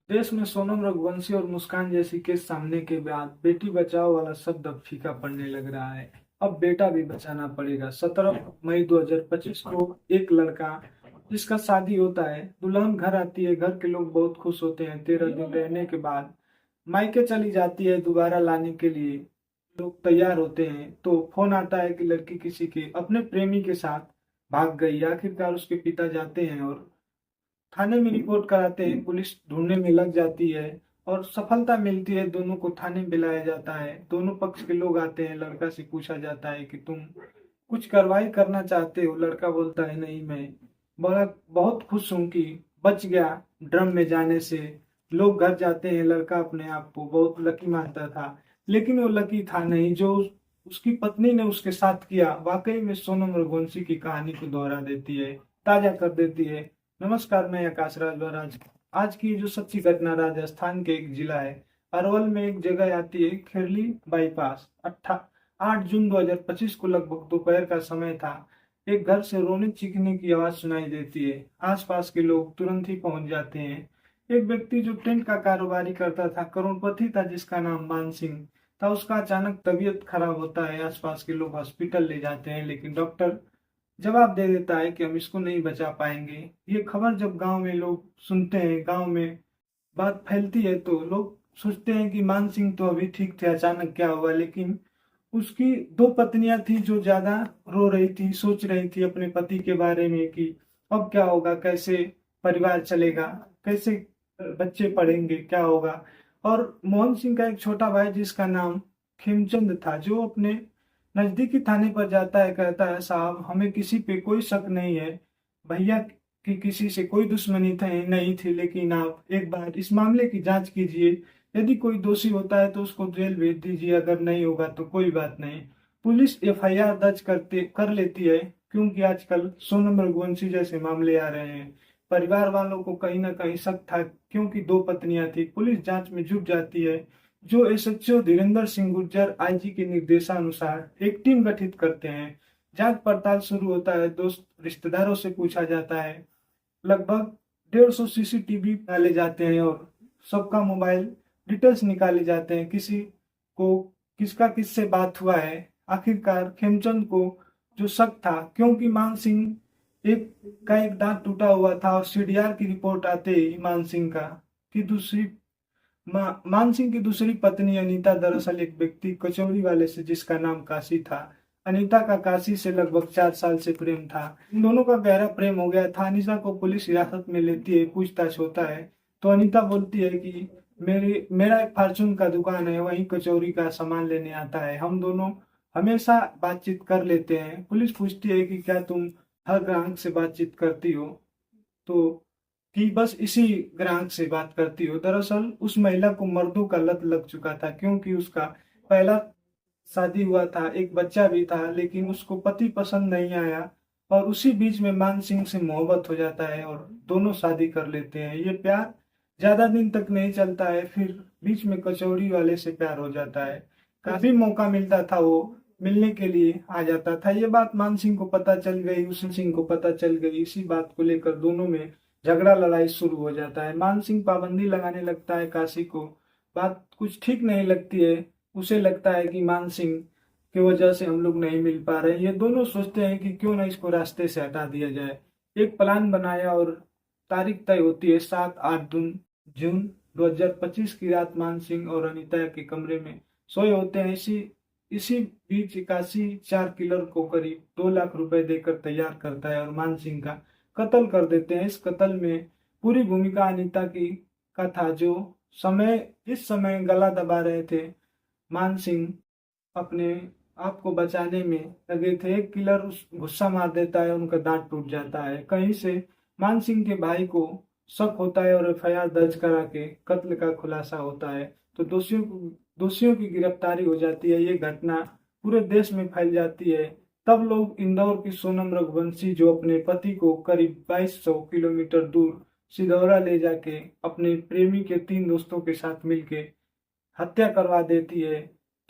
देश में सोनम रघुवंशी और मुस्कान जैसी केस सामने के बाद बेटी बचाओ वाला शब्द अब फीका पड़ने लग रहा है। अब बेटा भी बचाना पड़ेगा। 17 मई 2025 को एक लड़का जिसका शादी होता है, दुल्हन घर आती है, घर के लोग बहुत खुश होते हैं। 13 दिन रहने के बाद मायके चली जाती है। दोबारा लाने के लिए लोग तैयार होते हैं तो फोन आता है कि लड़की किसी के अपने प्रेमी के साथ भाग गई। आखिरकार उसके पिता जाते हैं और थाने में रिपोर्ट कराते हैं। पुलिस ढूंढने में लग जाती है और सफलता मिलती है। दोनों को थाने में बुलाया जाता है। दोनों पक्ष के लोग आते हैं। लड़का से पूछा जाता है कि तुम कुछ कार्रवाई करना चाहते हो? लड़का बोलता है नहीं, मैं बड़ा बहुत खुश हूं कि बच गया ड्रम में जाने से। लोग घर जाते हैं। लड़का अपने आप को बहुत लकी मानता था, लेकिन वो लकी था नहीं। जो उसकी पत्नी ने उसके साथ किया वाकई में सोनम रघुवंशी की कहानी को दोहरा देती है, ताजा कर देती है। नमस्कार, मैं आकाश राजभर। आज की जो सच्ची घटना राजस्थान के एक जिला है अरवल में एक जगह आती है, खेरली बाईपास। 8 जून 2025 को लगभग दोपहर का समय था। एक घर से रोने चीखने की आवाज सुनाई देती है। आसपास के लोग तुरंत ही पहुंच जाते हैं। एक व्यक्ति जो टेंट का कारोबारी करता था, करोड़पति था, जिसका नाम मान सिंह था, उसका अचानक तबीयत खराब होता है। आसपास के लोग हॉस्पिटल ले जाते हैं, लेकिन डॉक्टर जवाब दे देता है कि हम इसको नहीं बचा पाएंगे। ये खबर जब गांव में लोग सुनते हैं, गांव में बात फैलती है, तो लोग सोचते हैं कि मान सिंह तो अभी ठीक थे, अचानक क्या हुआ। लेकिन उसकी दो पत्नियां थी जो ज्यादा रो रही थी, सोच रही थी अपने पति के बारे में कि अब क्या होगा, कैसे परिवार चलेगा, कैसे बच्चे पढ़ेंगे, क्या होगा। और मोहन सिंह का एक छोटा भाई जिसका नाम खेमचंद था, जो अपने नजदीकी थाने पर जाता है, कहता है साहब हमें किसी पे कोई शक नहीं है, भैया की किसी से कोई दुश्मनी थे नहीं थी, लेकिन आप एक बार इस मामले की जांच कीजिए। यदि कोई दोषी होता है तो उसको जेल भेज दीजिए, अगर नहीं होगा तो कोई बात नहीं। पुलिस एफआईआर दर्ज करते कर लेती है, क्योंकि आजकल सोनम रघुवंशी जैसे मामले आ रहे हैं। परिवार वालों को कहीं ना कहीं शक था, क्योंकि दो पत्नियां थी। पुलिस जांच में जुट जाती है। जो एसएचओ धीरेन्द्र सिंह गुर्जर आईजी के निर्देशानुसार एक टीम गठित करते हैं। जांच पड़ताल शुरू होता है। दोस्त रिश्तेदारों से पूछा जाता है। लगभग 150 सीसीटीवी डाले जाते हैं और सबका मोबाइल डिटेल्स निकाले जाते हैं। किसी को किसका किससे बात हुआ है। आखिरकार खेमचंद को जो शक था, क्योंकि मान सिंह एक दांत टूटा हुआ था, और सीडीआर की रिपोर्ट आते ही मान सिंह का की दूसरी मान सिंह की दूसरी पत्नी अनीता दरअसल एक व्यक्ति कचौड़ी वाले से जिसका नाम काशी था। अनीता का काशी से लगभग 4 साल से प्रेम था। इन दोनों का गहरा प्रेम हो गया था। अनीता को पुलिस हिरासत में लेती है, पूछताछ होता है तो अनीता बोलती है कि मेरा एक फार्चून का दुकान है, वहीं कचौरी का सामान लेने आता है। हम दोनों हमेशा बातचीत कर लेते हैं। पुलिस पूछती है कि क्या तुम हर ग्राहक से बातचीत करती हो? तो कि बस इसी ग्राहक से बात करती हो। दरअसल उस महिला को मर्दों का लत लग चुका था, क्योंकि उसका पहला शादी हुआ था, एक बच्चा भी था, लेकिन उसको पति पसंद नहीं आया। और उसी बीच में मान सिंह से मोहब्बत हो जाता है और दोनों शादी कर लेते हैं। ये प्यार ज्यादा दिन तक नहीं चलता है, फिर बीच में कचौड़ी वाले से प्यार हो जाता है। काफी मौका मिलता था, वो मिलने के लिए आ जाता था। ये बात मान सिंह को पता चल गई, उसी सिंह को पता चल गई। इसी बात को लेकर दोनों में झगड़ा लड़ाई शुरू हो जाता है। मान सिंह पाबंदी लगाने लगता है काशी को। बात कुछ ठीक नहीं लगती है। उसे लगता है कि मान सिंह की वजह से हम लोग नहीं मिल पा रहे। ये दोनों सोचते हैं कि क्यों ना इसको रास्ते से हटा दिया जाए। एक प्लान बनाया और तारीख तय होती है 7-8 जून 2025 की रात। मान सिंह और अनीता के कमरे में सोए होते हैं। इसी इसी बीच 81 4 किलर को करीब 2 लाख रुपए देकर तैयार करता है और मान सिंह का कत्ल कर देते हैं। इस कत्ल में पूरी भूमिका अनीता की का था, जो इस समय गला दबा रहे थे। मान सिंह अपने आप को बचाने में लगे थे। एक किलर उस गुस्सा मार देता है, उनका दांत टूट जाता है। कहीं से मान सिंह के भाई को शक होता है और एफआईआर दर्ज करा के कत्ल का खुलासा होता है, तो दोषियों की गिरफ्तारी हो जाती है। ये घटना पूरे देश में फैल जाती है। तब लोग इंदौर की सोनम रघुवंशी, जो अपने पति को करीब 2200 किलोमीटर दूर सिधौरा ले जाके अपने प्रेमी के 3 दोस्तों के साथ मिलके हत्या करवा देती है।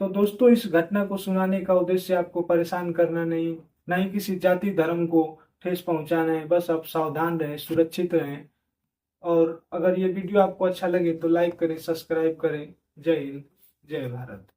तो दोस्तों, इस घटना को सुनाने का उद्देश्य आपको परेशान करना नहीं, ना ही किसी जाति धर्म को ठेस पहुंचाना है। बस आप सावधान रहें, सुरक्षित रहें। और अगर ये वीडियो आपको अच्छा लगे तो लाइक करें, सब्सक्राइब करें। जय हिंद, जय भारत।